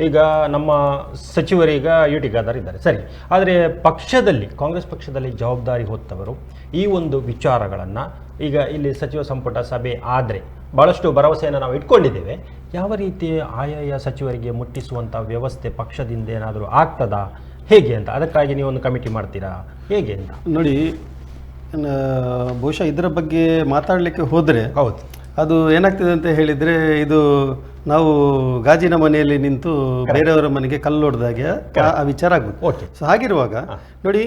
ಈಗ ನಮ್ಮ ಸಚಿವರೀಗ UT ಖಾದರ್ ಇದ್ದಾರೆ, ಸರಿ. ಆದರೆ ಪಕ್ಷದಲ್ಲಿ, ಕಾಂಗ್ರೆಸ್ ಪಕ್ಷದಲ್ಲಿ ಜವಾಬ್ದಾರಿ ಹೊತ್ತವರು ಈ ಒಂದು ವಿಚಾರಗಳನ್ನು ಈಗ ಇಲ್ಲಿ ಸಚಿವ ಸಂಪುಟ ಸಭೆ ಆದರೆ ಭಾಳಷ್ಟು ಭರವಸೆಯನ್ನು ನಾವು ಇಟ್ಕೊಂಡಿದ್ದೇವೆ, ಯಾವ ರೀತಿ ಆಯಾಯ ಸಚಿವರಿಗೆ ಮುಟ್ಟಿಸುವಂಥ ವ್ಯವಸ್ಥೆ ಪಕ್ಷದಿಂದ ಏನಾದರೂ ಆಗ್ತದಾ ಹೇಗೆ ಅಂತ, ಅದಕ್ಕಾಗಿ ನೀವು ಒಂದು ಕಮಿಟಿ ಮಾಡ್ತೀರಾ ಹೇಗೆ ಅಂತ? ನೋಡಿ, ಬಹುಶಃ ಇದರ ಬಗ್ಗೆ ಮಾತಾಡಲಿಕ್ಕೆ ಹೋದರೆ ಹೌದು, ಅದು ಏನಾಗ್ತದೆ ಅಂತ ಹೇಳಿದರೆ, ಇದು ನಾವು ಗಾಜಿನ ಮನೆಯಲ್ಲಿ ನಿಂತು ಬೇರೆಯವರ ಮನೆಗೆ ಕಲ್ಲೊಡ್ದಾಗೆ ಆ ವಿಚಾರ ಆಗ್ಬೋದು. ಸೊ ಹಾಗಿರುವಾಗ ನೋಡಿ,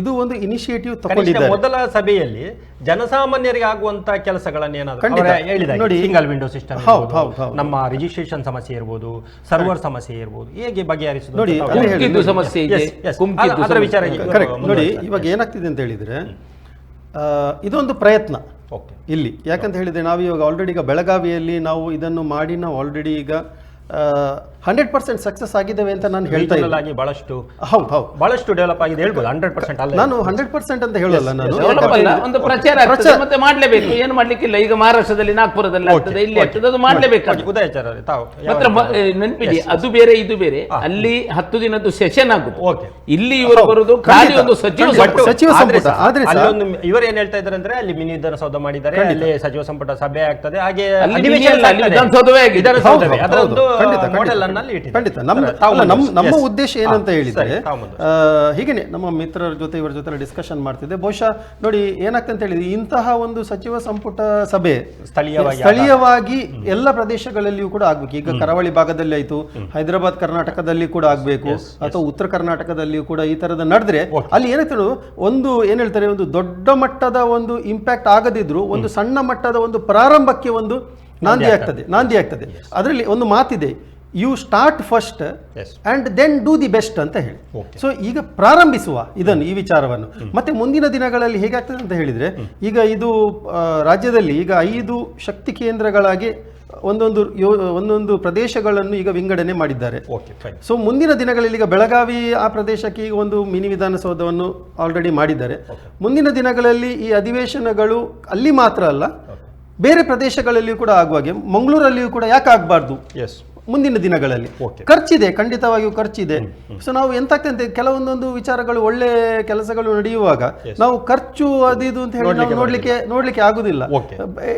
ಇದು ಒಂದು ಇನಿಷಿಯೇಟಿವ್ ತಗೊಂಡಿದ್ದಾರೆ. ಮೊದಲ ಸಭೆಯಲ್ಲಿ ಜನಸಾಮಾನ್ಯರಿಗೆ ಆಗುವಂತ ಕೆಲಸಗಳನ್ನೇನಾದರೂ ನೋಡಿ, ಸಿಂಗಲ್ ವಿಂಡೋ ಸಿಸ್ಟಮ್, ನಮ್ಮ ರಿಜಿಸ್ಟ್ರೇಷನ್ ಸಮಸ್ಯೆ ಇರ್ಬೋದು, ಸರ್ವರ್ ಸಮಸ್ಯೆ ಇರ್ಬೋದು, ಹೇಗೆ ಬಗೆಹರಿಸುವುದು ನೋಡಿ, ಸಮಸ್ಯೆ ನೋಡಿ. ಇವಾಗ ಏನಾಗ್ತಿದೆ ಅಂತ ಹೇಳಿದ್ರೆ, ಇದೊಂದು ಪ್ರಯತ್ನ ಇಲ್ಲಿ. ಯಾಕಂತ ಹೇಳಿದ್ರೆ ನಾವು ಇವಾಗ ಆಲ್ರೆಡಿ ಈಗ ಬೆಳಗಾವಿಯಲ್ಲಿ ನಾವು ಇದನ್ನು ಮಾಡಿ ನಾವು ಆಲ್ರೆಡಿ ಈಗ 100% ಸಕ್ಸಸ್ ಆಗಿದ್ದೇವೆ ಅಂತ ನಾನು ಹೇಳ್ತಾ ಇದ್ದೀನಿ. ಬಹಳಷ್ಟು ಡೆವಲಪ್ ಆಗಿದೆ ಹೇಳ್ಬೋದು. 100% ಅಲ್ಲ, ನಾನು 100% ಅಂತ ಹೇಳಲ್ಲ. ನಾನು ಒಂದು ಪ್ರಚಾರ ಆಗ್ತದೆ, ಮತ್ತೆ ಮಾಡ್ಲೇಬೇಕು, ಏನು ಮಾಡ್ಲಿಕ್ಕಿಲ್ಲ. ಈಗ ಮಹಾರಾಷ್ಟ್ರದಲ್ಲಿ ನಾಗ್ಪುರದಲ್ಲಿ ಆಗ್ತದೆ, ಇಲ್ಲಿ ಆಗ್ತದೆ, ಅದು ಮಾಡ್ಲೇಬೇಕು. ಮಾತ್ರ ನೆನಪಿಡಿ, ಅದು ಬೇರೆ ಇದು ಬೇರೆ. ಅಲ್ಲಿ 10 ದಿನದ್ದು ಸೆಷನ್ ಆಗುತ್ತೆ, ಇಲ್ಲಿ ಇವರು ಬರುದು ಖಾಲಿ ಒಂದು ಸಚಿವ ಸಂಪುಟ. ಆದ್ರೆ ಇವರು ಏನ್ ಹೇಳ್ತಾ ಇದ್ದಾರೆ ಅಂದ್ರೆ, ಅಲ್ಲಿ ಮಿನಿ ವಿಧಾನಸೌಧ ಮಾಡಿದ್ದಾರೆ, ಅಲ್ಲಿ ಸಚಿವ ಸಂಪುಟ ಸಭೆ ಆಗ್ತದೆ, ಹಾಗೆ ವಿಧಾನಸೌಧವೇ ಆಗಿದೆ. ಖಂಡಿತ ನಮ್ಮ ಉದ್ದೇಶ ಏನಂತ ಹೇಳಿದ್ರೆ, ಹೀಗೇನೆ ನಮ್ಮ ಮಿತ್ರರ ಜೊತೆ ಇವರ ಜೊತೆ ಡಿಸ್ಕಷನ್ ಮಾಡ್ತಿದ್ದೆ. ಬಹುಶಃ ನೋಡಿ ಏನಾಗ್ತದೆ ಅಂತ ಹೇಳಿದ್ರೆ, ಇಂತಹ ಒಂದು ಸಚಿವ ಸಂಪುಟ ಸಭೆ ಸ್ಥಳೀಯವಾಗಿ ಎಲ್ಲ ಪ್ರದೇಶಗಳಲ್ಲಿಯೂ ಕೂಡ ಆಗ್ಬೇಕು. ಈಗ ಕರಾವಳಿ ಭಾಗದಲ್ಲಿ ಆಯ್ತು, ಹೈದರಾಬಾದ್ ಕರ್ನಾಟಕದಲ್ಲಿ ಕೂಡ ಆಗ್ಬೇಕು, ಅಥವಾ ಉತ್ತರ ಕರ್ನಾಟಕದಲ್ಲಿಯೂ ಕೂಡ ಈ ತರದ ನಡೆದ್ರೆ ಅಲ್ಲಿ ಏನಾಗ್ತದೆ, ಒಂದು ಏನ್ ಹೇಳ್ತಾರೆ, ಒಂದು ದೊಡ್ಡ ಮಟ್ಟದ ಒಂದು ಇಂಪ್ಯಾಕ್ಟ್ ಆಗದಿದ್ರು ಒಂದು ಸಣ್ಣ ಮಟ್ಟದ ಒಂದು ಪ್ರಾರಂಭಕ್ಕೆ ಒಂದು ನಾಂದಿ ಆಗ್ತದೆ. ಅದರಲ್ಲಿ ಒಂದು ಮಾತಿದೆ, you start first and then do the best ಅಂತ ಹೇಳಿ. ಸೊ ಈಗ ಪ್ರಾರಂಭಿಸುವ ಇದನ್ನು, ಈ ವಿಚಾರವನ್ನು. ಮತ್ತೆ ಮುಂದಿನ ದಿನಗಳಲ್ಲಿ ಹೇಗಾಗ್ತದೆ ಅಂತ ಹೇಳಿದ್ರೆ, ಈಗ ಇದು ರಾಜ್ಯದಲ್ಲಿ ಈಗ 5 ಶಕ್ತಿ ಕೇಂದ್ರಗಳಾಗಿ ಒಂದೊಂದು ಪ್ರದೇಶಗಳನ್ನು ಈಗ ವಿಂಗಡಣೆ ಮಾಡಿದ್ದಾರೆ. ಸೊ ಮುಂದಿನ ದಿನಗಳಲ್ಲಿ ಈಗ ಬೆಳಗಾವಿ ಆ ಪ್ರದೇಶಕ್ಕೆ ಈಗ ಒಂದು ಮಿನಿ ವಿಧಾನಸೌಧವನ್ನು ಆಲ್ರೆಡಿ ಮಾಡಿದ್ದಾರೆ. ಮುಂದಿನ ದಿನಗಳಲ್ಲಿ ಈ ಅಧಿವೇಶನಗಳು ಅಲ್ಲಿ ಮಾತ್ರ ಅಲ್ಲ, ಬೇರೆ ಪ್ರದೇಶಗಳಲ್ಲಿಯೂ ಕೂಡ ಆಗುವಾಗೆ, ಮಂಗಳೂರಲ್ಲಿಯೂ ಕೂಡ ಯಾಕೆ ಆಗಬಾರ್ದು ಮುಂದಿನ ದಿನಗಳಲ್ಲಿ. ಖರ್ಚಿದೆ, ಖಂಡಿತವಾಗಿಯೂ ಖರ್ಚಿದೆ. ಸೊ ನಾವು ಎಂತಾಗ್ತಂತೆ, ಕೆಲವೊಂದೊಂದು ವಿಚಾರಗಳು ಒಳ್ಳೆ ಕೆಲಸಗಳು ನಡೆಯುವಾಗ ನಾವು ಖರ್ಚು ಅದು ಇದು ಅಂತ ಹೇಳಿ ನಾವು ನೋಡ್ಲಿಕ್ಕೆ ಆಗುದಿಲ್ಲ.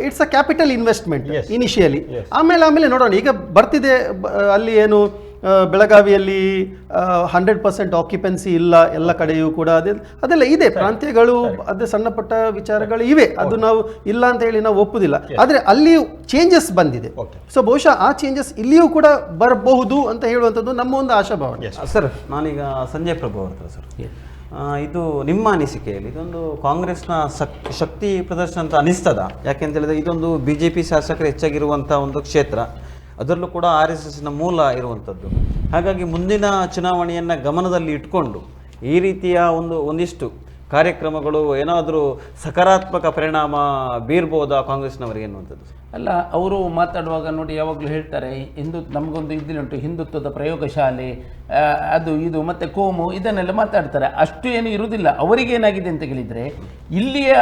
It's a capital investment initially. ಆಮೇಲೆ ನೋಡೋಣ. ಈಗ ಬರ್ತಿದೆ ಅಲ್ಲಿ ಏನು ಬೆಳಗಾವಿಯಲ್ಲಿ 100% ಆಕ್ಯುಪೆನ್ಸಿ ಇಲ್ಲ ಎಲ್ಲ ಕಡೆಯೂ ಕೂಡ, ಅದೆಲ್ಲ ಇದೆ, ಪ್ರಾಂತ್ಯಗಳು ಅದೇ ಸಣ್ಣ ಪುಟ್ಟ ವಿಚಾರಗಳು ಇವೆ, ಅದು ನಾವು ಇಲ್ಲ ಅಂತ ಹೇಳಿ ನಾವು ಒಪ್ಪುದಿಲ್ಲ. ಆದರೆ ಅಲ್ಲಿಯೂ ಚೇಂಜಸ್ ಬಂದಿದೆ. ಸೊ ಬಹುಶಃ ಆ ಚೇಂಜಸ್ ಇಲ್ಲಿಯೂ ಕೂಡ ಬರಬಹುದು ಅಂತ ಹೇಳುವಂಥದ್ದು ನಮ್ಮ ಒಂದು ಆಶಾಭಾವನೆ. ಸರ್, ನಾನೀಗ ಸಂಜಯ್ ಪ್ರಭು ಅವ್ರ ಸರ್, ಇದು ನಿಮ್ಮ ಅನಿಸಿಕೆಯಲ್ಲಿ ಇದೊಂದು ಕಾಂಗ್ರೆಸ್ನ ಶಕ್ತಿ ಪ್ರದರ್ಶನ ಅಂತ ಅನಿಸ್ತದ? ಯಾಕೆಂತ ಹೇಳಿದ್ರೆ ಇದೊಂದು BJP ಶಾಸಕರು ಹೆಚ್ಚಾಗಿರುವಂಥ ಒಂದು ಕ್ಷೇತ್ರ, ಅದರಲ್ಲೂ ಕೂಡ RSSನ ಮೂಲ ಇರುವಂಥದ್ದು. ಹಾಗಾಗಿ ಮುಂದಿನ ಚುನಾವಣೆಯನ್ನು ಗಮನದಲ್ಲಿ ಇಟ್ಕೊಂಡು ಈ ರೀತಿಯ ಒಂದಿಷ್ಟು ಕಾರ್ಯಕ್ರಮಗಳು ಏನಾದರೂ ಸಕಾರಾತ್ಮಕ ಪರಿಣಾಮ ಬೀರ್ಬೋದಾ ಕಾಂಗ್ರೆಸ್ನವರಿಗೆ ಎನ್ನುವಂಥದ್ದು? ಅಲ್ಲ, ಅವರು ಮಾತಾಡುವಾಗ ನೋಡಿ ಯಾವಾಗಲೂ ಹೇಳ್ತಾರೆ, ನಮಗೊಂದು ಇದನ್ನುಂಟು, ಹಿಂದುತ್ವದ ಪ್ರಯೋಗಶಾಲೆ, ಅದು ಇದು ಮತ್ತು ಕೋಮು, ಇದನ್ನೆಲ್ಲ ಮಾತಾಡ್ತಾರೆ. ಅಷ್ಟು ಏನು ಇರುವುದಿಲ್ಲ. ಅವರಿಗೇನಾಗಿದೆ ಅಂತ ಕೇಳಿದರೆ, ಇಲ್ಲಿಯ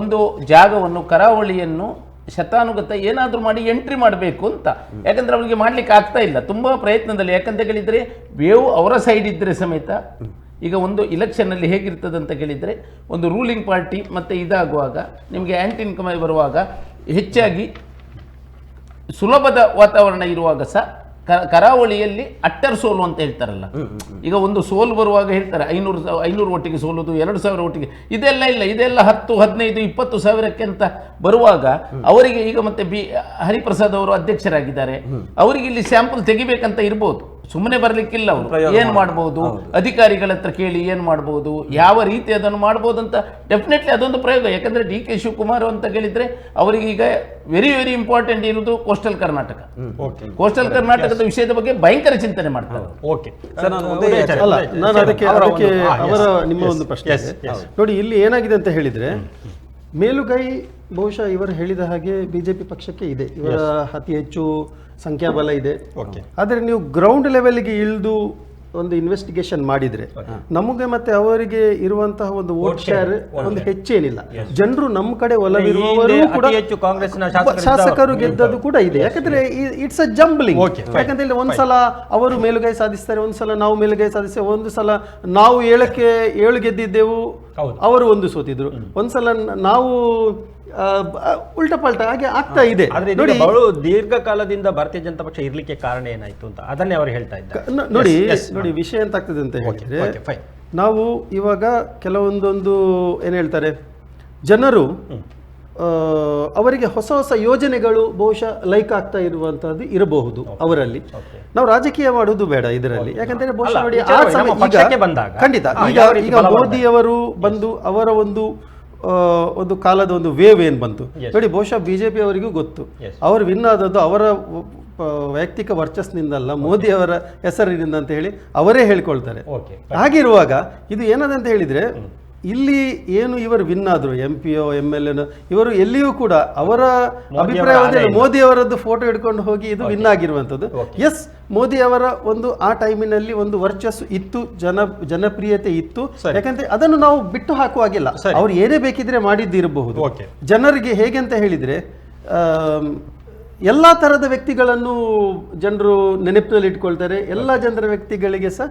ಒಂದು ಜಾಗವನ್ನು, ಕರಾವಳಿಯನ್ನು ಶತಾನುಗತ ಏನಾದರೂ ಮಾಡಿ ಎಂಟ್ರಿ ಮಾಡಬೇಕು ಅಂತ. ಯಾಕಂದರೆ ಅವರಿಗೆ ಮಾಡಲಿಕ್ಕೆ ಆಗ್ತಾ ಇಲ್ಲ, ತುಂಬ ಪ್ರಯತ್ನದಲ್ಲಿ. ಯಾಕಂತ ಕೇಳಿದರೆ ವೇವ್ ಅವರ ಸೈಡ್ ಇದ್ದರೆ ಸಮೇತ, ಈಗ ಒಂದು ಇಲೆಕ್ಷನ್ನಲ್ಲಿ ಹೇಗಿರ್ತದೆ ಅಂತ ಕೇಳಿದರೆ, ಒಂದು ರೂಲಿಂಗ್ ಪಾರ್ಟಿ ಮತ್ತು ಇದಾಗುವಾಗ ನಿಮಗೆ ಆ್ಯಂಟಿ ಇನ್ಕಮ್ ಬರುವಾಗ, ಹೆಚ್ಚಾಗಿ ಸುಲಭದ ವಾತಾವರಣ ಇರುವಾಗ ಸಹ ಕರಾವಳಿಯಲ್ಲಿ ಅಟ್ಟರ್ ಸೋಲು ಅಂತ ಹೇಳ್ತಾರಲ್ಲ, ಈಗ ಒಂದು ಸೋಲು ಬರುವಾಗ ಹೇಳ್ತಾರೆ 500 ಒಟ್ಟಿಗೆ ಸೋಲುದು, 2000 ಒಟ್ಟಿಗೆ, ಇದೆಲ್ಲ ಇಲ್ಲ. ಇದೆಲ್ಲ 10, 15, 20 ಸಾವಿರಕ್ಕೆ ಅಂತ ಬರುವಾಗ ಅವರಿಗೆ ಈಗ ಮತ್ತೆ ಹರಿಪ್ರಸಾದ್ ಅವರು ಅಧ್ಯಕ್ಷರಾಗಿದ್ದಾರೆ, ಅವರಿಗೆ ಇಲ್ಲಿ ಸ್ಯಾಂಪಲ್ ತೆಗಿಬೇಕಂತ ಇರ್ಬೋದು, ಸುಮ್ಮನೆ ಬರಲಿಕ್ಕಿಲ್ಲ. ಅವರು ಏನು ಮಾಡ್ಬೋದು, ಅಧಿಕಾರಿಗಳ ಹತ್ರ ಕೇಳಿ ಏನು ಮಾಡ್ಬೋದು, ಯಾವ ರೀತಿ ಅದನ್ನು ಮಾಡ್ಬೋದು ಅಂತ ಡೆಫಿನೆಟ್ಲಿ ಅದೊಂದು ಪ್ರಯೋಗ. ಯಾಕಂದರೆ DK ಶಿವಕುಮಾರ್ ಅಂತ ಕೇಳಿದರೆ ಅವರಿಗೆ ಈಗ ವೆರಿ ವೆರಿ ಇಂಪಾರ್ಟೆಂಟ್ ಇರುವುದು ಕೋಸ್ಟಲ್ ಕರ್ನಾಟಕ. ಕೋಸ್ಟಲ್ ಕರ್ನಾಟಕದ ವಿಷಯದ ಬಗ್ಗೆ ಭಯಂಕರ ಚಿಂತನೆ ಮಾಡ್ತಾರೆ. ನಿಮ್ಮ ಒಂದು ಪ್ರಶ್ನೆ ನೋಡಿ, ಇಲ್ಲಿ ಏನಾಗಿದೆ ಅಂತ ಹೇಳಿದ್ರೆ, ಮೇಲುಗೈ ಬಹುಶಃ ಇವರು ಹೇಳಿದ ಹಾಗೆ BJP ಪಕ್ಷಕ್ಕೆ ಇದೆ, ಇವರ ಅತಿ ಹೆಚ್ಚು ಸಂಖ್ಯಾಬಲ ಇದೆ. ಆದರೆ ನೀವು ಗ್ರೌಂಡ್ ಲೆವೆಲ್ಗೆ ಇಳಿದು ಒಂದು ಇನ್ವೆಸ್ಟಿಗೇಷನ್ ಮಾಡಿದ್ರೆ ನಮಗೆ ಮತ್ತೆ ಅವರಿಗೆ ಇರುವಂತಹ ಒಂದು ವೋಟ್ ಶೇರ್ ಒಂದು ಹೆಚ್ಚೇನಿಲ್ಲ. ಜನರು ನಮ್ಮ ಕಡೆ ಒಲವಿರುವವರು ಕೂಡ ಶಾಸಕರು ಗೆದ್ದದ್ದು ಕೂಡ ಇದೆ. ಯಾಕಂದ್ರೆ ಇಟ್ಸ್ ಅ ಜಂಬ್ಲಿಂಗ್. ಯಾಕಂದ್ರೆ ಒಂದ್ಸಲ ಅವರು ಮೇಲುಗೈ ಸಾಧಿಸ್ತಾರೆ, ಒಂದ್ಸಲ ನಾವು ಮೇಲುಗೈ ಸಾಧಿಸ್ತೇವೆ, ಒಂದು ಸಲ ನಾವು 7 ಗೆದ್ದಿದ್ದೆವು, ಅವರು 1 ಸೋತಿದ್ರು, ಒಂದ್ಸಲ ನಾವು ಉಲ್ಟಾ ಪಲ್ಟಾ ಹಾಗೆ ಆಗ್ತಾ ಇದೆ. ನೋಡಿ ದೀರ್ಘಕಾಲದಿಂದ ಭಾರತೀಯ ಜನತಾ ಪಕ್ಷ ಇರ್ಲಿಕ್ಕೆ ಕಾರಣ ಏನಾಯ್ತು ಅಂತ ಅದನ್ನೇ ಅವರು ಹೇಳ್ತಾ ಇದ್ದಾರೆ. ನೋಡಿ ವಿಷಯ ಎಂತ ಆಗ್ತದೆ ಅಂತ ಹೇಳಿದ್ರೆ, ನಾವು ಇವಾಗ ಕೆಲವೊಂದೊಂದು ಏನ್ ಹೇಳ್ತಾರೆ, ಜನರು ಅವರಿಗೆ ಹೊಸ ಹೊಸ ಯೋಜನೆಗಳು ಬಹುಶಃ ಲೈಕ್ ಆಗ್ತಾ ಇರುವಂತದ್ದು ಇರಬಹುದು ಅವರಲ್ಲಿ. ನಾವು ರಾಜಕೀಯ ಮಾಡುವುದು ಬೇಡ ಇದರಲ್ಲಿ. ಯಾಕಂದ್ರೆ ಬಹುಶಃ ನೋಡಿ ಖಂಡಿತ ಈಗ ಮೋದಿಯವರು ಬಂದು ಅವರ ಒಂದು ಕಾಲದ ಒಂದು ವೇವ್ ಏನ್ ಬಂತು ನೋಡಿ, ಬಹುಶಃ ಬಿಜೆಪಿ ಅವರಿಗೂ ಗೊತ್ತು ಅವರು ವಿನ್ ಆದದ್ದು ಅವರ ವೈಯಕ್ತಿಕ ವರ್ಚಸ್ನಿಂದಲ್ಲ, ಮೋದಿ ಅವರ ಹೆಸರಿನಿಂದ ಅಂತ ಹೇಳಿ ಅವರೇ ಹೇಳ್ಕೊಳ್ತಾರೆ. ಹಾಗಿರುವಾಗ ಇದು ಏನದಂತ ಹೇಳಿದ್ರೆ, ಇಲ್ಲಿ ಏನು ಇವರು ವಿನ್ ಆದ್ರು MP MLA ಇವರು ಎಲ್ಲಿಯೂ ಕೂಡ ಅವರ ಅಭಿಪ್ರಾಯ ಮೋದಿ ಅವರದ್ದು ಫೋಟೋ ಹಿಡ್ಕೊಂಡು ಹೋಗಿ ಇದು ವಿನ್ ಆಗಿರುವಂತದ್ದು. ಎಸ್, ಮೋದಿ ಅವರ ಒಂದು ಆ ಟೈಮಿನಲ್ಲಿ ಒಂದು ವರ್ಚಸ್ಸು ಇತ್ತು, ಜನಪ್ರಿಯತೆ ಇತ್ತು. ಯಾಕಂದ್ರೆ ಅದನ್ನು ನಾವು ಬಿಟ್ಟು ಹಾಕುವಾಗಿಲ್ಲ, ಅವ್ರು ಏನೇ ಬೇಕಿದ್ರೆ ಮಾಡಿದ್ದಿರಬಹುದು. ಜನರಿಗೆ ಹೇಗೆ ಅಂತ ಹೇಳಿದ್ರೆ, ಎಲ್ಲಾ ತರದ ವ್ಯಕ್ತಿಗಳನ್ನು ಜನರು ನೆನಪಿನಲ್ಲಿ ಇಟ್ಕೊಳ್ತಾರೆ. ಎಲ್ಲಾ ಜನರ ವ್ಯಕ್ತಿಗಳಿಗೆ ಸಹ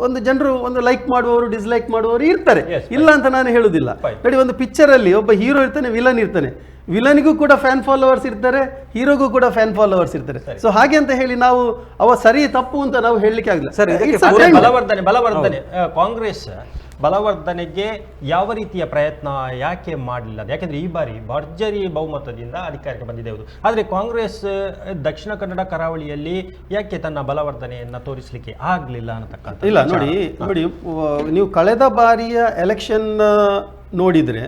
ಒಂದು ಜನರು ಒಂದು ಲೈಕ್ ಮಾಡುವವರು ಡಿಸ್ಲೈಕ್ ಮಾಡುವವರು ಇರ್ತಾರೆ, ಇಲ್ಲ ಅಂತ ನಾನು ಹೇಳುದಿಲ್ಲ. ನೋಡಿ, ಒಂದು ಪಿಕ್ಚರ್ ಅಲ್ಲಿ ಒಬ್ಬ ಹೀರೋ ಇರ್ತಾನೆ, ವಿಲನ್ ಇರ್ತಾನೆ. ವಿಲನ್ಗೂ ಕೂಡ ಫ್ಯಾನ್ ಫಾಲೋವರ್ಸ್ ಇರ್ತಾರೆ, ಹೀರೋಗೂ ಕೂಡ ಫ್ಯಾನ್ ಫಾಲೋವರ್ಸ್ ಇರ್ತಾರೆ. ಸೊ ಹಾಗೆ ಅಂತ ಹೇಳಿ ನಾವು ಅವ ಸರಿ ತಪ್ಪು ಅಂತ ನಾವು ಹೇಳಲಿಕ್ಕೆ ಆಗಿಲ್ಲ. ಬಲವರ್ಧನೆ ಕಾಂಗ್ರೆಸ್ ಬಲವರ್ಧನೆಗೆ ಯಾವ ರೀತಿಯ ಪ್ರಯತ್ನ ಯಾಕೆ ಮಾಡಲಿಲ್ಲ? ಯಾಕೆಂದ್ರೆ ಈ ಬಾರಿ ಭರ್ಜರಿ ಬಹುಮತದಿಂದ ಅಧಿಕಾರಕ್ಕೆ ಬಂದಿದೆ. ಆದರೆ ಕಾಂಗ್ರೆಸ್ ದಕ್ಷಿಣ ಕನ್ನಡ ಕರಾವಳಿಯಲ್ಲಿ ಯಾಕೆ ತನ್ನ ಬಲವರ್ಧನೆಯನ್ನ ತೋರಿಸಲಿಕ್ಕೆ ಆಗ್ಲಿಲ್ಲ ಅನ್ನತಕ್ಕಂಥ ಇಲ್ಲ. ನೋಡಿ ನೀವು ಕಳೆದ ಬಾರಿಯ ಎಲೆಕ್ಷನ್ ನೋಡಿದ್ರೆ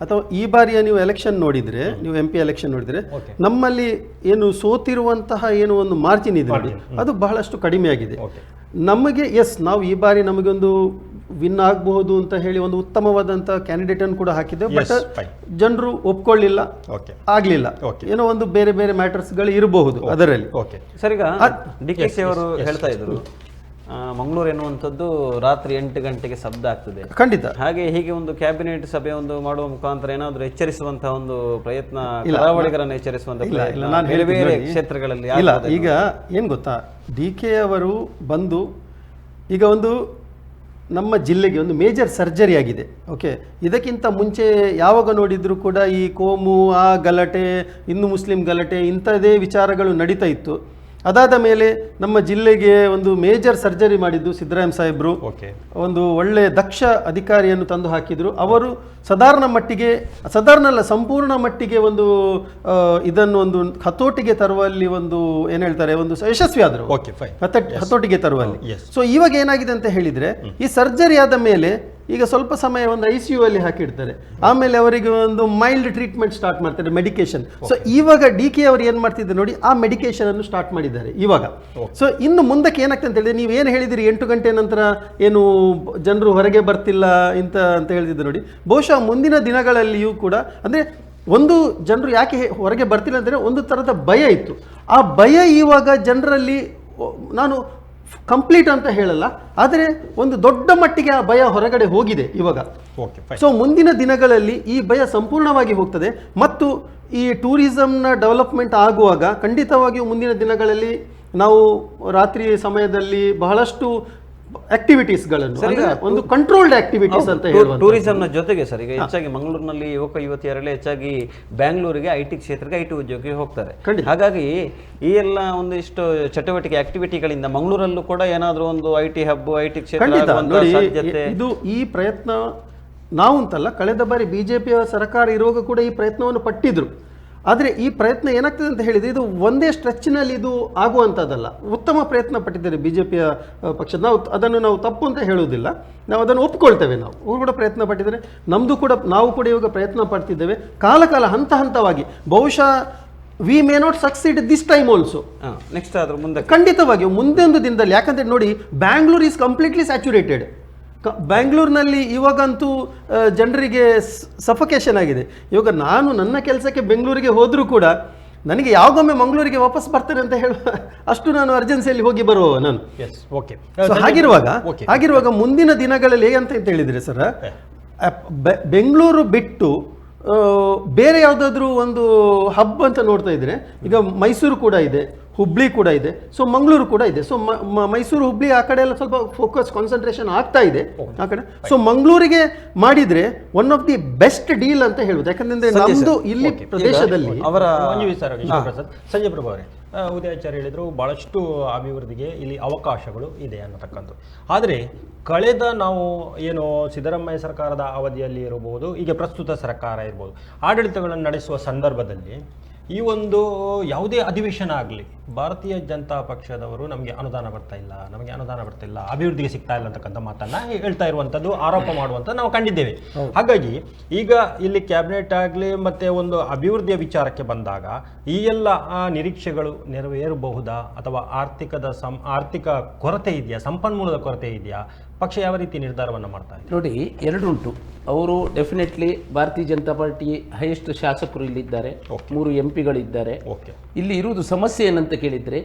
ಅಥವಾ ಈ ಬಾರಿಯ ನೀವು ಎಲೆಕ್ಷನ್ ನೋಡಿದ್ರೆ, ನೀವು MP ಎಲೆಕ್ಷನ್ ನೋಡಿದ್ರೆ, ನಮ್ಮಲ್ಲಿ ಏನು ಸೋತಿರುವಂತಹ ಏನು ಒಂದು ಮಾರ್ಜಿನ್ ಇದೆ ನೋಡಿ, ಅದು ಬಹಳಷ್ಟು ಕಡಿಮೆ ಆಗಿದೆ. ನಮಗೆ ನಾವು ಈ ಬಾರಿ ನಮಗೊಂದು ವಿನ್ ಆಗಬಹುದು ಅಂತ ಹೇಳಿ ಒಂದು ಉತ್ತಮವಾದಂತ ಕ್ಯಾಂಡಿಡೇಟ್ ಅನ್ನು ಕೂಡ ಹಾಕಿದ್ದೇವೆ. ಬಟ್ ಜನರು ಒಪ್ಕೊಳ್ಳಿಲ್ಲ, ಆಗ್ಲಿಲ್ಲ. ಏನೋ ಒಂದು ಬೇರೆ ಬೇರೆ ಮ್ಯಾಟರ್ಸ್ ಗಳು ಇರಬಹುದು ಅದರಲ್ಲಿ. ಸರ್, ಈಗ DKC ಅವರು ಹೇಳ್ತಾ ಇದ್ರು ಮಂಗಳೂರು ಎನ್ನುವಂಥದ್ದು ರಾತ್ರಿ 8 ಗಂಟೆಗೆ ಶಬ್ದ ಆಗ್ತದೆ. ಖಂಡಿತ ಹಾಗೆ ಹೀಗೆ ಒಂದು ಕ್ಯಾಬಿನೆಟ್ ಸಭೆ ಒಂದು ಮಾಡುವ ಮುಖಾಂತರ ಏನಾದ್ರು ಎಚ್ಚರಿಸುವಂತಹ ಒಂದು ಪ್ರಯತ್ನ, ಕರಾವಳಿಗರನ್ನು ಎಚ್ಚರಿಸುವಂತಹ ಬೇರೆ ಬೇರೆ ಕ್ಷೇತ್ರಗಳಲ್ಲಿ ಇಲ್ಲ. ಈಗ ಏನ್ ಗೊತ್ತಾ, DK ಅವರು ಬಂದು ಈಗ ಒಂದು ನಮ್ಮ ಜಿಲ್ಲೆಗೆ ಒಂದು ಮೇಜರ್ ಸರ್ಜರಿ ಆಗಿದೆ. ಓಕೆ, ಇದಕ್ಕಿಂತ ಮುಂಚೆ ಯಾವಾಗ ನೋಡಿದ್ರು ಕೂಡ ಈ ಕೋಮು, ಆ ಗಲಾಟೆ, ಹಿಂದೂ ಮುಸ್ಲಿಂ ಗಲಾಟೆ, ಇಂಥದೇ ವಿಚಾರಗಳು ನಡೀತಾ ಇತ್ತು. ಅದಾದ ಮೇಲೆ ನಮ್ಮ ಜಿಲ್ಲೆಗೆ ಒಂದು ಮೇಜರ್ ಸರ್ಜರಿ ಮಾಡಿದ್ದು ಸಿದ್ದರಾಮಯ್ಯ ಸಾಹೇಬರು. ಒಂದು ಒಳ್ಳೆ ದಕ್ಷ ಅಧಿಕಾರಿಯನ್ನು ತಂದು ಹಾಕಿದ್ರು. ಅವರು ಸಾಧಾರಣ ಮಟ್ಟಿಗೆ, ಸಾಧಾರಣ ಅಲ್ಲ ಸಂಪೂರ್ಣ ಮಟ್ಟಿಗೆ ಒಂದು ಇದನ್ನು ಒಂದು ಹತೋಟಿಗೆ ತರುವಲ್ಲಿ ಒಂದು ಏನ್ ಹೇಳ್ತಾರೆ ಒಂದು ಯಶಸ್ವಿ ಆದರು ಹತೋಟಿಗೆ ತರುವಲ್ಲಿ. ಸೊ ಇವಾಗ ಏನಾಗಿದೆ ಅಂತ ಹೇಳಿದ್ರೆ, ಈ ಸರ್ಜರಿ ಆದ ಮೇಲೆ ಈಗ ಸ್ವಲ್ಪ ಸಮಯ ಒಂದು ICU ಅಲ್ಲಿ ಹಾಕಿಡ್ತಾರೆ. ಆಮೇಲೆ ಅವರಿಗೆ ಒಂದು ಮೈಲ್ಡ್ ಟ್ರೀಟ್ಮೆಂಟ್ ಸ್ಟಾರ್ಟ್ ಮಾಡ್ತಾರೆ, ಮೆಡಿಕೇಶನ್. ಸೊ ಇವಾಗ DK ಅವರು ಏನ್ ಮಾಡ್ತಿದ್ದಾರೆ ನೋಡಿ, ಆ ಮೆಡಿಕೇಶನ್ ಅನ್ನು ಸ್ಟಾರ್ಟ್ ಮಾಡಿದ್ದಾರೆ ಇವಾಗ. ಸೊ ಇನ್ನು ಮುಂದಕ್ಕೆ ಏನಾಗ್ತದೆ ಅಂತ ಹೇಳಿದ್ರೆ, ನೀವು ಏನು ಹೇಳಿದಿರಿ 8 ಗಂಟೆ ನಂತರ ಏನು ಜನರು ಹೊರಗೆ ಬರ್ತಿಲ್ಲ ಅಂತ ಹೇಳ್ತಿದ್ರು ನೋಡಿ, ಬಹುಶಃ ಮುಂದಿನ ದಿನಗಳಲ್ಲಿಯೂ ಕೂಡ ಅಂದ್ರೆ ಒಂದು ಜನರು ಯಾಕೆ ಹೊರಗೆ ಬರ್ತಿಲ್ಲ ಅಂದ್ರೆ ಒಂದು ತರದ ಭಯ ಇತ್ತು. ಆ ಭಯ ಇವಾಗ ಜನರಲ್ಲಿ, ನಾನು ಕಂಪ್ಲೀಟ್ ಅಂತ ಹೇಳಲ್ಲ, ಆದರೆ ಒಂದು ದೊಡ್ಡ ಮಟ್ಟಿಗೆ ಆ ಭಯ ಹೊರಗಡೆ ಹೋಗಿದೆ ಇವಾಗ. ಸೊ ಮುಂದಿನ ದಿನಗಳಲ್ಲಿ ಈ ಭಯ ಸಂಪೂರ್ಣವಾಗಿ ಹೋಗ್ತದೆ. ಮತ್ತು ಈ ಟೂರಿಸಂನ ಡೆವಲಪ್ಮೆಂಟ್ ಆಗುವಾಗ ಖಂಡಿತವಾಗಿಯೂ ಮುಂದಿನ ದಿನಗಳಲ್ಲಿ ನಾವು ರಾತ್ರಿ ಸಮಯದಲ್ಲಿ ಬಹಳಷ್ಟು ಆಕ್ಟಿವಿಟೀಸ್ಗಳನ್ನು, ಒಂದು ಕಂಟ್ರೋಲ್ಡ್ ಆಕ್ಟಿವಿಟೀಸ್ ಅಂತ ಹೇಳುವ ಟೂರಿಸಂನ ಜೊತೆಗೆ ಸರ್, ಈಗ ಹೆಚ್ಚಾಗಿ ಮಂಗಳೂರಿನಲ್ಲಿ ಯುವಕ ಯುವತಿಯರೆಲ್ಲ ಹೆಚ್ಚಾಗಿ ಬ್ಯಾಂಗ್ಳೂರಿಗೆ IT ಕ್ಷೇತ್ರಕ್ಕೆ IT ಉದ್ಯೋಗಕ್ಕೆ ಹೋಗ್ತಾರೆ. ಹಾಗಾಗಿ ಈ ಎಲ್ಲ ಒಂದಿಷ್ಟು ಚಟುವಟಿಕೆ ಆಕ್ಟಿವಿಟಿಗಳಿಂದ ಮಂಗಳೂರಲ್ಲೂ ಕೂಡ ಏನಾದರೂ ಒಂದು IT ಹಬ್, IT ಕ್ಷೇತ್ರ ಇದು ಈ ಪ್ರಯತ್ನ ನಾವು ಅಂತಲ್ಲ, ಕಳೆದ ಬಾರಿ BJP ಸರ್ಕಾರ ಇರುವಾಗ ಕೂಡ ಈ ಪ್ರಯತ್ನವನ್ನು ಪಟ್ಟಿದ್ರು. ಆದರೆ ಈ ಪ್ರಯತ್ನ ಏನಾಗ್ತದೆ ಅಂತ ಹೇಳಿದರೆ, ಇದು ಒಂದೇ ಸ್ಟ್ರೆಚ್ನಲ್ಲಿ ಇದು ಆಗುವಂಥದ್ದಲ್ಲ. ಉತ್ತಮ ಪ್ರಯತ್ನ ಪಟ್ಟಿದ್ದಾರೆ BJPಯ ಪಕ್ಷ. ನಾವು ತಪ್ಪು ಅಂತ ಹೇಳುವುದಿಲ್ಲ, ನಾವು ಅದನ್ನು ಒಪ್ಕೊಳ್ತೇವೆ. ನಾವು ಕೂಡ ಪ್ರಯತ್ನ ಪಟ್ಟಿದ್ದಾರೆ, ನಾವು ಕೂಡ ಇವಾಗ ಪ್ರಯತ್ನ ಪಡ್ತಿದ್ದೇವೆ. ಕಾಲ ಹಂತ ಹಂತವಾಗಿ ಬಹುಶಃ we may not succeed this time also. Next ಆದ್ರೂ ಮುಂದೆ ಖಂಡಿತವಾಗಿಯೂ ಮುಂದೆ ಒಂದು ದಿನದಲ್ಲಿ, ಯಾಕಂದ್ರೆ ನೋಡಿ ಬ್ಯಾಂಗ್ಳೂರ್ ಈಸ್ ಕಂಪ್ಲೀಟ್ಲಿ ಸ್ಯಾಚುರೇಟೆಡ್. ಬ್ಯಾಂಗ್ಳೂರ್ನಲ್ಲಿ ಇವಾಗಂತೂ ಜನರಿಗೆ ಸಫಕೇಶನ್ ಆಗಿದೆ. ಇವಾಗ ನಾನು ನನ್ನ ಕೆಲಸಕ್ಕೆ ಬೆಂಗಳೂರಿಗೆ ಹೋದರೂ ಕೂಡ ನನಗೆ ಯಾವಾಗೊಮ್ಮೆ ಮಂಗಳೂರಿಗೆ ವಾಪಸ್ ಬರ್ತೇನೆ ಅಂತ ಹೇಳುವ ಅಷ್ಟು ನಾನು ಅರ್ಜೆನ್ಸಿಯಲ್ಲಿ ಹೋಗಿ ಬರುವ ನಾನು. ಓಕೆ. So ಹಾಗಿರುವಾಗ ಮುಂದಿನ ದಿನಗಳಲ್ಲಿ ಹೇಗಂತ ಹೇಳಿದ್ರೆ ಸರ್, ಬೆಂಗಳೂರು ಬಿಟ್ಟು ಬೇರೆ ಯಾವುದಾದ್ರೂ ಒಂದು ಹಬ್ ಅಂತ ನೋಡ್ತಾ ಇದ್ರೆ, ಈಗ ಮೈಸೂರು ಕೂಡ ಇದೆ, ಹುಬ್ಳಿ ಕೂಡ ಇದೆ, ಸೊ ಮಂಗಳೂರು ಕೂಡ ಇದೆ. ಸೊ ಮೈಸೂರು ಹುಬ್ಳಿ ಆ ಕಡೆ ಎಲ್ಲ ಸ್ವಲ್ಪ ಫೋಕಸ್ ಕಾನ್ಸಂಟ್ರೇಷನ್ ಆಗ್ತಾ ಇದೆ ಆ ಕಡೆ. ಸೊ ಮಂಗಳೂರಿಗೆ ಮಾಡಿದ್ರೆ one of the best deal ಅಂತ ಹೇಳುದು. ಯಾಕಂದ್ರೆ ನಮ್ದು ಇಲ್ಲಿ ಪ್ರದೇಶದಲ್ಲಿ ಅವರ ಸಂಜಯ್ ಪ್ರಭು ಅವರೇ, ಉದಯಾಚಾರ್ಯ ಹೇಳಿದ್ರು ಬಹಳಷ್ಟು ಅಭಿವೃದ್ಧಿಗೆ ಇಲ್ಲಿ ಅವಕಾಶಗಳು ಇದೆ ಅನ್ನತಕ್ಕಂಥದ್ದು. ಆದರೆ ಕಳೆದ ನಾವು ಏನು ಸಿದ್ದರಾಮಯ್ಯ ಸರ್ಕಾರದ ಅವಧಿಯಲ್ಲಿ ಇರಬಹುದು, ಈಗ ಪ್ರಸ್ತುತ ಸರ್ಕಾರ ಇರ್ಬೋದು, ಆಡಳಿತಗಳನ್ನು ನಡೆಸುವ ಸಂದರ್ಭದಲ್ಲಿ ಈ ಒಂದು ಯಾವುದೇ ಅಧಿವೇಶನ ಆಗಲಿ ಭಾರತೀಯ ಜನತಾ ಪಕ್ಷದವರು ನಮಗೆ ಅನುದಾನ ಬರ್ತಾ ಇಲ್ಲ, ಅಭಿವೃದ್ಧಿಗೆ ಸಿಗ್ತಾ ಇಲ್ಲ ಅಂತಕ್ಕಂಥ ಮಾತನ್ನ ಹೇಳ್ತಾ ಇರುವಂಥದ್ದು, ಆರೋಪ ಮಾಡುವಂಥದ್ದು ನಾವು ಕಂಡಿದ್ದೇವೆ. ಹಾಗಾಗಿ ಈಗ ಇಲ್ಲಿ ಕ್ಯಾಬಿನೆಟ್ ಆಗಲಿ ಮತ್ತೆ ಒಂದು ಅಭಿವೃದ್ಧಿಯ ವಿಚಾರಕ್ಕೆ ಬಂದಾಗ ಈ ಎಲ್ಲ ನಿರೀಕ್ಷೆಗಳು ನೆರವೇರಬಹುದಾ, ಅಥವಾ ಆರ್ಥಿಕ ಕೊರತೆ ಇದೆಯಾ, ಸಂಪನ್ಮೂಲದ ಕೊರತೆ ಇದೆಯಾ, ಪಕ್ಷ ಯಾವ ರೀತಿ ನಿರ್ಧಾರವನ್ನು ಮಾಡ್ತಾ ಇದೆ? ನೋಡಿ, ಎರಡುಂಟು. ಅವರು ಡೆಫಿನೆಟ್ಲಿ ಭಾರತೀಯ ಜನತಾ ಪಾರ್ಟಿ ಹೈಯೆಸ್ಟ್ ಶಾಸಕರು ಇಲ್ಲಿದ್ದಾರೆ, 3 MP ಗಳಿದ್ದಾರೆ. ಇಲ್ಲಿ ಇರುವುದು ಸಮಸ್ಯೆ ಏನಂತ ಕೇಳಿದ್ರೆ,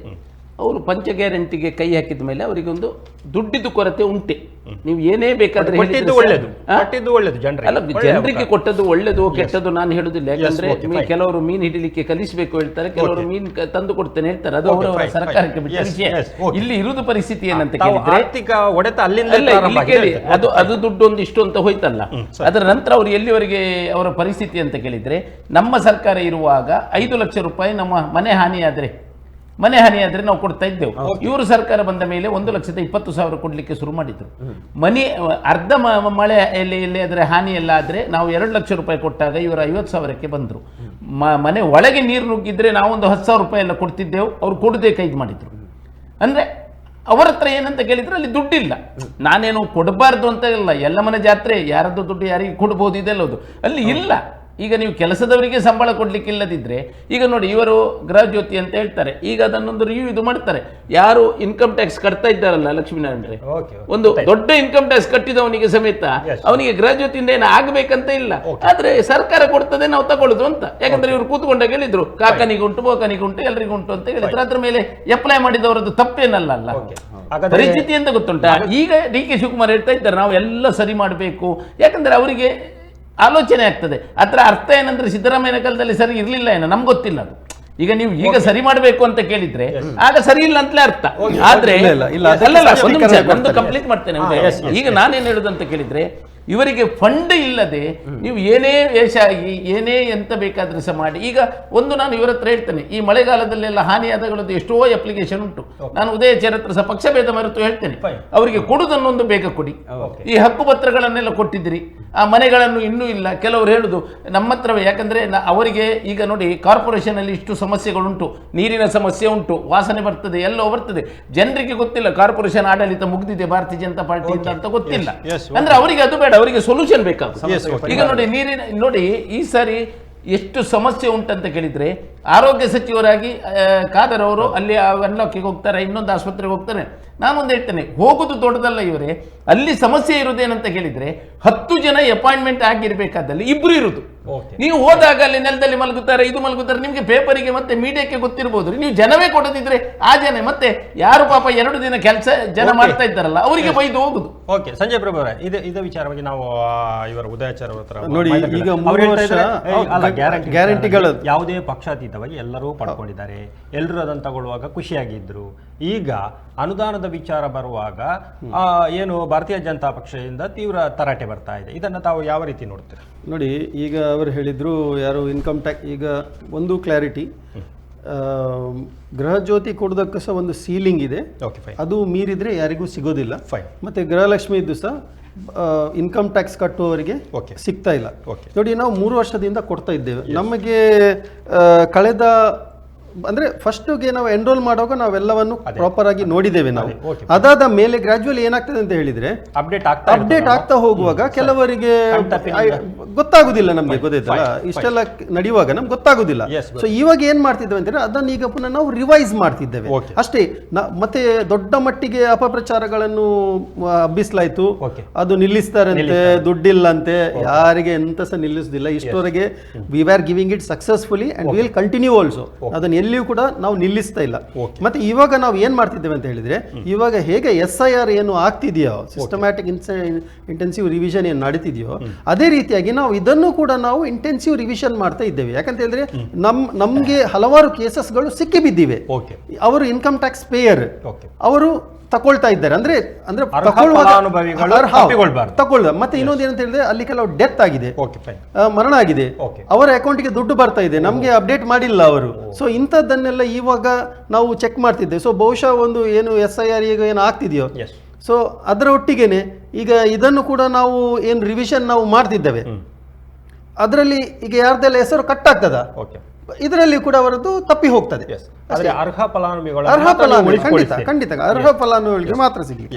ಅವರು ಪಂಚ ಗ್ಯಾರಂಟಿಗೆ ಕೈ ಹಾಕಿದ ಮೇಲೆ ಅವರಿಗೆ ಒಂದು ದುಡ್ಡಿದ್ದು ಕೊರತೆ ಉಂಟೆ. ನೀವು ಏನೇ ಬೇಕಾದ್ರೆ ಜನರಿಗೆ ಕೊಟ್ಟದ್ದು ಒಳ್ಳೇದು ಕೆಟ್ಟದ್ದು ನಾನು ಹೇಳುದಿಲ್ಲ. ಯಾಕಂದ್ರೆ ಕೆಲವರು ಮೀನು ಹಿಡಿಲಿಕ್ಕೆ ಕಲಿಸಬೇಕು ಹೇಳ್ತಾರೆ, ಕೆಲವರು ಮೀನು ತಂದು ಕೊಡ್ತೇನೆ ಹೇಳ್ತಾರೆ, ಅದು ಅವರವರ ಸರ್ಕಾರಕ್ಕೆ ಬಿಟ್ಟ ವಿಷಯ. ಇಲ್ಲಿ ಇರುವುದು ಪರಿಸ್ಥಿತಿ ಏನಂತ ಕೇಳಿದ್ರೆ, ಅದು ದುಡ್ಡು ಒಂದು ಇಷ್ಟು ಅಂತ ಹೋಯ್ತಲ್ಲ, ಅದರ ನಂತರ ಅವರು ಎಲ್ಲಿವರೆಗೆ ಅವರ ಪರಿಸ್ಥಿತಿ ಅಂತ ಕೇಳಿದ್ರೆ, ನಮ್ಮ ಸರ್ಕಾರ ಇರುವಾಗ 5 ಲಕ್ಷ ರೂಪಾಯಿ ನಮ್ಮ ಮನೆ ಹಾನಿಯಾದ್ರೆ ನಾವು ಕೊಡ್ತಾ ಇದ್ದೆವು. ಇವರು ಸರ್ಕಾರ ಬಂದ ಮೇಲೆ 1,20,000 ಕೊಡ್ಲಿಕ್ಕೆ ಶುರು ಮಾಡಿದ್ರು. ಅರ್ಧ ಮಳೆ ಎಲ್ಲಿ ಆದ್ರೆ ಹಾನಿ ಎಲ್ಲ ಆದ್ರೆ ನಾವು 2 ಲಕ್ಷ ರೂಪಾಯಿ ಕೊಟ್ಟಾಗ ಇವರು 50,000ಕ್ಕೆ ಬಂದ್ರು. ಮನೆ ಒಳಗೆ ನೀರು ನುಗ್ಗಿದ್ರೆ ನಾವೊಂದು 10,000 ರೂಪಾಯಿ ಎಲ್ಲ ಕೊಡ್ತಿದ್ದೆವು, ಅವ್ರು ಕೊಡದೆ ಕೈದು ಮಾಡಿದ್ರು. ಅಂದ್ರೆ ಅವರ ಹತ್ರ ಏನಂತ ಕೇಳಿದ್ರೆ ಅಲ್ಲಿ ದುಡ್ಡಿಲ್ಲ. ನಾನೇನು ಕೊಡಬಾರ್ದು ಅಂತ ಇಲ್ಲ, ಎಲ್ಲ ಮನೆ ಜಾತ್ರೆ, ಯಾರದ್ದು ದುಡ್ಡು ಯಾರಿಗೆ ಕೊಡ್ಬೋದು ಇದೆಲ್ಲದು ಅಲ್ಲಿ ಇಲ್ಲ. ಈಗ ನೀವು ಕೆಲಸದವರಿಗೆ ಸಂಬಳ ಕೊಡ್ಲಿಕ್ಕೆ ಇಲ್ಲದಿದ್ರೆ, ಈಗ ನೋಡಿ ಇವರು ಗೃಹ ಜ್ಯೋತಿ ಅಂತ ಹೇಳ್ತಾರೆ, ಈಗ ಅದನ್ನೊಂದು ಇದು ಮಾಡ್ತಾರೆ. ಯಾರು ಇನ್ಕಮ್ ಟ್ಯಾಕ್ಸ್ ಕಟ್ತಾ ಇದ್ದಾರಲ್ಲ ಲಕ್ಷ್ಮೀನಾರಾಯಣ, ಒಂದು ದೊಡ್ಡ ಇನ್ಕಮ್ ಟ್ಯಾಕ್ಸ್ ಕಟ್ಟಿದವನಿಗೆ ಸಮೇತ ಅವನಿಗೆ ಗೃಹ ಜ್ಯೋತಿಯಿಂದ ಏನು ಆಗ್ಬೇಕಂತ ಇಲ್ಲ, ಆದ್ರೆ ಸರ್ಕಾರ ಕೊಡ್ತದೆ ನಾವು ತಗೊಳ್ಳುದು ಅಂತ. ಯಾಕಂದ್ರೆ ಇವರು ಕೂತ್ಕೊಂಡಾಗ ಹೇಳಿದ್ರು ಕಾಕನಿಗುಂಟು ಬೋಕನಿಗುಂಟು ಎಲ್ರಿಗುಂಟು ಅಂತ ಹೇಳಿದ್ರು. ಅದ್ರ ಮೇಲೆ ಅಪ್ಲೈ ಮಾಡಿದವರದ್ದು ತಪ್ಪೇನಲ್ಲ ಅಲ್ಲ. ಪರಿಸ್ಥಿತಿ ಅಂತ ಗೊತ್ತುಂಟಾ? ಈಗ DK ಶಿವಕುಮಾರ್ ಹೇಳ್ತಾ ಇದ್ದಾರೆ ನಾವು ಎಲ್ಲ ಸರಿ ಮಾಡಬೇಕು, ಯಾಕಂದ್ರೆ ಅವರಿಗೆ ಆಲೋಚನೆ ಆಗ್ತದೆ. ಅದರ ಅರ್ಥ ಏನಂದ್ರೆ ಸಿದ್ದರಾಮಯ್ಯನ ಕಾಲದಲ್ಲಿ ಸರಿ ಇರ್ಲಿಲ್ಲ ಏನೋ ನಮ್ಗೆ ಗೊತ್ತಿಲ್ಲ ಅದು. ಈಗ ನೀವು ಈಗ ಸರಿ ಮಾಡಬೇಕು ಅಂತ ಕೇಳಿದ್ರೆ ಆಗ ಸರಿ ಇಲ್ಲ ಅಂತಲೇ ಅರ್ಥ. ಆದ್ರೆ ಒಂದು ಕಂಪ್ಲೀಟ್ ಮಾಡ್ತೇನೆ. ಈಗ ನಾನೇನು ಹೇಳುದಂತ ಕೇಳಿದ್ರೆ, ಇವರಿಗೆ ಫಂಡ್ ಇಲ್ಲದೆ ನೀವು ಏನೇ ವೇಷ ಆಗಿ ಏನೇ ಎಂತ ಬೇಕಾದ್ರೂ ಸಹ ಮಾಡಿ. ಈಗ ಒಂದು ನಾನು ಇವರ ಹತ್ರ ಹೇಳ್ತೇನೆ, ಈ ಮಳೆಗಾಲದಲ್ಲೆಲ್ಲ ಹಾನಿಯಾದಗಳದ್ದು ಎಷ್ಟೋ ಅಪ್ಲಿಕೇಶನ್ ಉಂಟು. ನಾನು ಉದಯಚಾರ್ಯ ಹತ್ರ ಸಹ ಪಕ್ಷಭೇದ ಮರೆತು ಹೇಳ್ತೇನೆ, ಅವರಿಗೆ ಕೊಡುವುದನ್ನೊಂದು ಬೇಗ ಕೊಡಿ. ಈ ಹಕ್ಕು ಪತ್ರಗಳನ್ನೆಲ್ಲ ಕೊಟ್ಟಿದ್ದೀರಿ, ಆ ಮನೆಗಳನ್ನು ಇನ್ನೂ ಇಲ್ಲ. ಕೆಲವರು ಹೇಳುದು ನಮ್ಮ ಹತ್ರವೇ, ಯಾಕಂದ್ರೆ ಅವರಿಗೆ ಈಗ ನೋಡಿ ಕಾರ್ಪೊರೇಷನ್ ಅಲ್ಲಿ ಇಷ್ಟು ಸಮಸ್ಯೆಗಳುಂಟು, ನೀರಿನ ಸಮಸ್ಯೆ ಉಂಟು, ವಾಸನೆ ಬರ್ತದೆ, ಎಲ್ಲೋ ಬರ್ತದೆ. ಜನರಿಗೆ ಗೊತ್ತಿಲ್ಲ ಕಾರ್ಪೊರೇಷನ್ ಆಡಳಿತ ಮುಗ್ದಿದೆ ಭಾರತೀಯ ಜನತಾ ಪಾರ್ಟಿಯಿಂದ ಅಂತ ಗೊತ್ತಿಲ್ಲ. ಅಂದ್ರೆ ಅವರಿಗೆ ಅದು ಬೇಡ, ಅವರಿಗೆ ಸೊಲ್ಯೂಷನ್ ಬೇಕಾಗ್ತದೆ. ಈಗ ನೋಡಿ ಈ ಸಾರಿ ಎಷ್ಟು ಸಮಸ್ಯೆ ಉಂಟಂತ ಕೇಳಿದ್ರೆ, ಆರೋಗ್ಯ ಸಚಿವರಾಗಿ ಖಾದರ್ ಅವರು ಅಲ್ಲಿ ಅನ್ಲಾಕಿಗೆ ಹೋಗ್ತಾರೆ, ಇನ್ನೊಂದು ಆಸ್ಪತ್ರೆಗೆ ಹೋಗ್ತಾರೆ. ನಾನೊಂದು ಹೇಳ್ತೇನೆ, ಹೋಗುದು ದೊಡ್ಡದಲ್ಲ ಇವರೇ, ಅಲ್ಲಿ ಸಮಸ್ಯೆ ಇರುವುದೇನಂತ ಕೇಳಿದ್ರೆ 10 ಜನ ಅಪಾಯಿಂಟ್ಮೆಂಟ್ ಆಗಿರ್ಬೇಕಾದಲ್ಲಿ 2 ಇರುದು. ನೀವು ಹೋದಾಗ ಅಲ್ಲಿ ನೆಲದಲ್ಲಿ ಮಲಗುತ್ತಾರೆ, ಇದು ಮಲಗುತ್ತಾರೆ, ನಿಮ್ಗೆ ಪೇಪರಿಗೆ ಮತ್ತೆ ಮೀಡಿಯಾಕ್ಕೆ ಗೊತ್ತಿರಬಹುದು. ನೀವು ಜನವೇ ಕೊಡದಿದ್ರೆ ಆ ಜನ ಮತ್ತೆ ಯಾರು ಪಾಪ 2 ದಿನ ಕೆಲಸ ಜನ ಮಾಡ್ತಾ ಇದ್ದಾರಲ್ಲ ಅವರಿಗೆ ಬೈದು ಹೋಗುದು. ಓಕೆ, ಸಂಜಯ್ ಪ್ರಭು ಅವರೇ, ಇದೇ ವಿಚಾರವಾಗಿ ನಾವು ಇವರ ಉದಯಾಚಾರ್ಯ ಹತ್ರ ನೋಡಿ, ಈಗ 3 ವರ್ಷ ಗ್ಯಾರಂಟಿಗಳು ಯಾವುದೇ ಪಕ್ಷಾತೀತವಾಗಿ ಎಲ್ಲರೂ ಪಡ್ಕೊಂಡಿದ್ದಾರೆ, ಎಲ್ಲರೂ ಅದನ್ನು ತಗೊಳ್ಳುವಾಗ ಖುಷಿಯಾಗಿದ್ರು. ಈಗ ಅನುದಾನದ ವಿಚಾರ ಬರುವಾಗ ಏನು ಭಾರತೀಯ ಜನತಾ ಪಕ್ಷದಿಂದ ತೀವ್ರ ತರಾಟೆ ಬರ್ತಾ ಇದೆ. ಇದನ್ನು ತಾವು ಯಾವ ರೀತಿ ನೋಡ್ತೀರಿ? ನೋಡಿ, ಈಗ ಅವರು ಹೇಳಿದ್ರು ಯಾರು ಇನ್ಕಮ್ ಟ್ಯಾಕ್ಸ್, ಈಗ ಒಂದು ಕ್ಲಾರಿಟಿ, ಗೃಹ ಜ್ಯೋತಿ ಕೊಡೋದಕ್ಕೆ ಸಹ ಒಂದು ಸೀಲಿಂಗ್ ಇದೆ, ಅದು ಮೀರಿದ್ರೆ ಯಾರಿಗೂ ಸಿಗೋದಿಲ್ಲ. ಮತ್ತೆ ಗೃಹಲಕ್ಷ್ಮಿ ಇದ್ದು ಸಹ ಇನ್ಕಮ್ ಟ್ಯಾಕ್ಸ್ ಕಟ್ಟುವವರಿಗೆ ಸಿಗ್ತಾ ಇಲ್ಲ. ನೋಡಿ, ನಾವು 3 ವರ್ಷದಿಂದ ಕೊಡ್ತಾ ಇದ್ದೇವೆ. ನಮಗೆ ಕಳೆದ ಅಂದ್ರೆ ಫಸ್ಟ್ಗೆ ನಾವು ಎನ್ರೋಲ್ ಮಾಡುವಾಗ ನಾವೆಲ್ಲವನ್ನು ಪ್ರಾಪರ್ ಆಗಿ ನೋಡಿದ್ದೇವೆ ನಾವು. ಓಕೆ. ಅದಾದ ಮೇಲೆ ಗ್ರಾಜುವಲಿ ಏನಾಗ್ತದೆ ಅಂತ ಹೇಳಿದ್ರೆ ಅಪ್ಡೇಟ್ ಆಗ್ತಾ ಹೋಗುವಾಗ ಕೆಲವರಿಗೆ ಗೊತ್ತಾಗುದಿಲ್ಲ, ನಮ್ಗೆ ಗೊತ್ತಾಯ್ತಲ್ಲ ಇಷ್ಟೆಲ್ಲ ನಡೆಯುವಾಗ ನಮ್ಗೆ ಗೊತ್ತಾಗುದಿಲ್ಲ. ಸೊ ಇವಾಗ ಏನ್ ಮಾಡ್ತಿದ್ದೇವೆ ಅಂತಂದ್ರೆ ಅದನ್ನ ಈಗ ಪುನಃ ನಾವು ರಿವೈಸ್ ಮಾಡ್ತಿದ್ದೇವೆ ಅಷ್ಟೇ. ಮತ್ತೆ ದೊಡ್ಡ ಮಟ್ಟಿಗೆ ಅಪಪ್ರಚಾರಗಳನ್ನು ಹಬ್ಬಿಸ್ಲಾಯ್ತು, ಅದು ನಿಲ್ಲಿಸ್ತಾರಂತೆ, ದುಡ್ಡಿಲ್ಲಂತೆ, ಯಾರಿಗೆ ಎಂತ ಸಹ ನಿಲ್ಲಿಸುದಿಲ್ಲ. ಇಷ್ಟವರೆಗೆ we are giving it successfully and will continue also. ಅದನ್ನ ಎಲ್ಲಿಯೂ ಕೂಡ ನಾವು ನಿಲ್ಲಿಸ್ತಾ ಇಲ್ಲ. ಮತ್ತೆ ಇವಾಗ ನಾವು ಏನ್ ಮಾಡ್ತಿದ್ದೇವೆ ಅಂತ ಹೇಳಿದ್ರೆ, ಇವಾಗ ಹೇಗೆ SIR ಏನು ಆಗ್ತಿದೆಯೋ, ಸಿಸ್ಟಮ್ಯಾಟಿಕ್ ಇಂಟೆನ್ಸಿವ್ ರಿವಿಷನ್ ಏನು ನಡೀತಿದೆಯೋ, ಅದೇ ರೀತಿಯಾಗಿ ನಾವು ಇದನ್ನು ಕೂಡ ನಾವು ಇಂಟೆನ್ಸಿವ್ ರಿವಿಷನ್ ಮಾಡ್ತಾ ಇದ್ದೇವೆ. ಯಾಕಂತ ಹೇಳಿದ್ರೆ ನಮ್ಗೆ ಹಲವಾರು ಕೇಸಸ್ಗಳು ಸಿಕ್ಕಿ ಬಿದ್ದಿವೆ. ಅವರು ಇನ್ಕಮ್ ಟ್ಯಾಕ್ಸ್ ಪೇಯರ್, ಅವರು ತಗೊಳ್ತಾ ಇದ್ದಾರೆ, ಅಂದ್ರೆ ತಗೊಳ್ಳ. ಮತ್ತೆ ಇನ್ನೊಂದು ಏನಂತ ಹೇಳಿದ್ರೆ ಅಲ್ಲಿ ಕೆಲವು ಡೆತ್ ಆಗಿದೆ, ಮರಣ ಆಗಿದೆ, ಅವರ ಅಕೌಂಟ್ಗೆ ದುಡ್ಡು ಬರ್ತಾ ಇದೆ, ನಮ್ಗೆ ಅಪ್ಡೇಟ್ ಮಾಡಿಲ್ಲ ಅವರು. ಸೊ ಇಂಥದ್ದನ್ನೆಲ್ಲ ಇವಾಗ ನಾವು ಚೆಕ್ ಮಾಡ್ತಿದ್ದೇವೆ. ಸೊ ಬಹುಶಃ ಒಂದು ಏನು SIR ಈಗ ಏನು ಆಗ್ತಿದೆಯೋ, ಸೊ ಅದರ ಒಟ್ಟಿಗೆನೆ ಈಗ ಇದನ್ನು ಕೂಡ ನಾವು ಏನು ರಿವಿಷನ್ ನಾವು ಮಾಡ್ತಿದ್ದೇವೆ. ಅದರಲ್ಲಿ ಈಗ ಯಾರ್ದೆಲ್ಲ ಹೆಸರು ಕಟ್ ಆಗ್ತದ, ಇದರಲ್ಲಿ ಕೂಡ ಅವರದ್ದು ತಪ್ಪಿ ಹೋಗ್ತದೆ. ಅರ್ಹ ಫಲಾನುಭವಿಗಳು ಖಂಡಿತ ಅರ್ಹ ಫಲಾನುಭವಿಗಳಿಗೆ ಮಾತ್ರ ಸಿಗಲಿ.